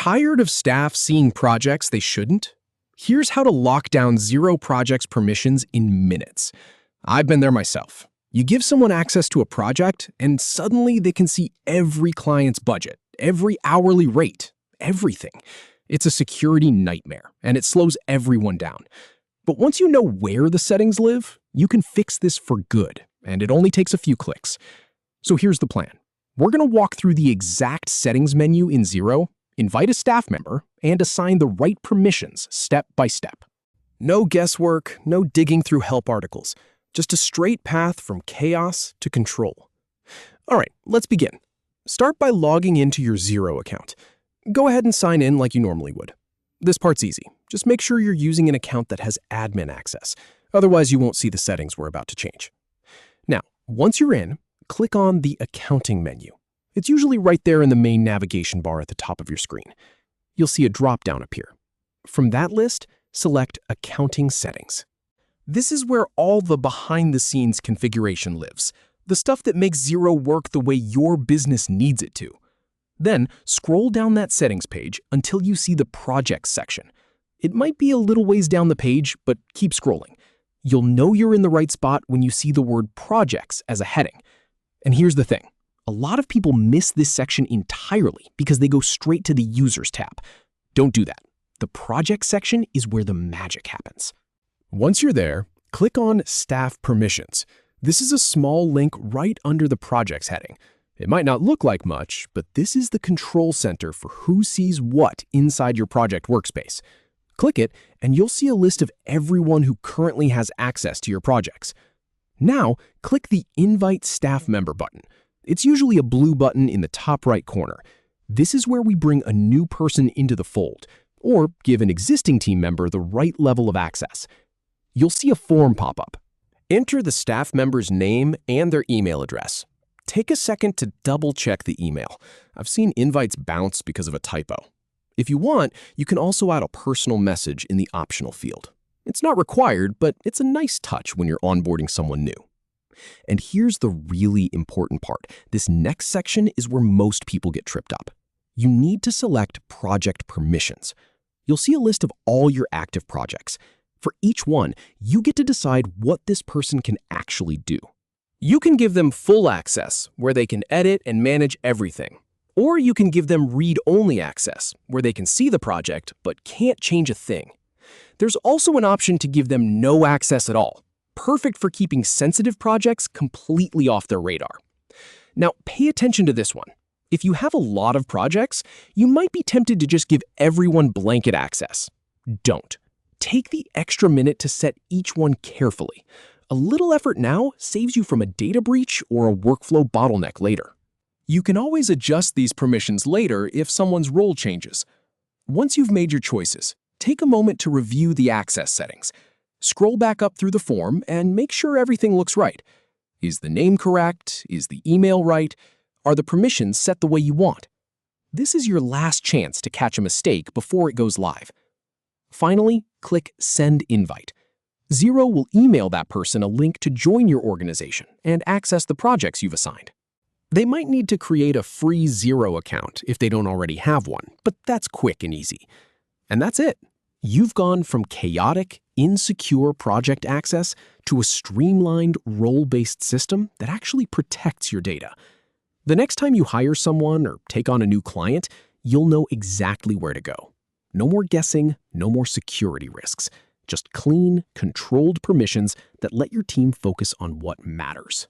Tired of staff seeing projects they shouldn't? Here's how to lock down Xero Projects permissions in minutes. I've been there myself. You give someone access to a project, and suddenly they can see every client's budget, every hourly rate, everything. It's a security nightmare, and it slows everyone down. But once you know where the settings live, you can fix this for good, and it only takes a few clicks. So here's the plan. We're going to walk through the exact settings menu in Xero, invite a staff member, and assign the right permissions step by step. No guesswork, no digging through help articles, just a straight path from chaos to control. All right, let's begin. Start by logging into your Xero account. Go ahead and sign in like you normally would. This part's easy. Just make sure you're using an account that has admin access. Otherwise, you won't see the settings we're about to change. Now, once you're in, click on the Accounting menu. It's usually right there in the main navigation bar at the top of your screen. You'll see a drop-down appear. From that list, select Accounting Settings. This is where all the behind-the-scenes configuration lives, the stuff that makes Xero work the way your business needs it to. Then, scroll down that settings page until you see the Projects section. It might be a little ways down the page, but keep scrolling. You'll know you're in the right spot when you see the word Projects as a heading. And here's the thing. A lot of people miss this section entirely because they go straight to the Users tab. Don't do that. The Projects section is where the magic happens. Once you're there, click on Staff Permissions. This is a small link right under the Projects heading. It might not look like much, but this is the control center for who sees what inside your project workspace. Click it, and you'll see a list of everyone who currently has access to your projects. Now, click the Invite Staff Member button. It's usually a blue button in the top right corner. This is where we bring a new person into the fold, or give an existing team member the right level of access. You'll see a form pop up. Enter the staff member's name and their email address. Take a second to double-check the email. I've seen invites bounce because of a typo. If you want, you can also add a personal message in the optional field. It's not required, but it's a nice touch when you're onboarding someone new. And here's the really important part. This next section is where most people get tripped up. You need to select Project Permissions. You'll see a list of all your active projects. For each one, you get to decide what this person can actually do. You can give them full access, where they can edit and manage everything. Or you can give them read-only access, where they can see the project but can't change a thing. There's also an option to give them no access at all. Perfect for keeping sensitive projects completely off their radar. Now, pay attention to this one. If you have a lot of projects, you might be tempted to just give everyone blanket access. Don't. Take the extra minute to set each one carefully. A little effort now saves you from a data breach or a workflow bottleneck later. You can always adjust these permissions later if someone's role changes. Once you've made your choices, take a moment to review the access settings. Scroll back up through the form and make sure everything looks right. Is the name correct? Is the email right? Are the permissions set the way you want? This is your last chance to catch a mistake before it goes live. Finally, click Send Invite. Xero will email that person a link to join your organization and access the projects you've assigned. They might need to create a free Xero account if they don't already have one, but that's quick and easy. And that's it. You've gone from chaotic, insecure project access to a streamlined, role-based system that actually protects your data. The next time you hire someone or take on a new client, you'll know exactly where to go. No more guessing, no more security risks. Just clean, controlled permissions that let your team focus on what matters.